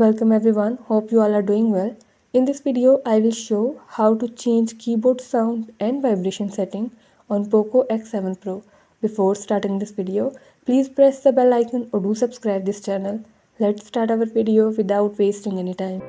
Welcome everyone, hope you all are doing well. In this video, I will show how to change keyboard sound and vibration setting on POCO X7 Pro. Before starting this video, please press the bell icon or do subscribe this channel. Let's start our video without wasting any time.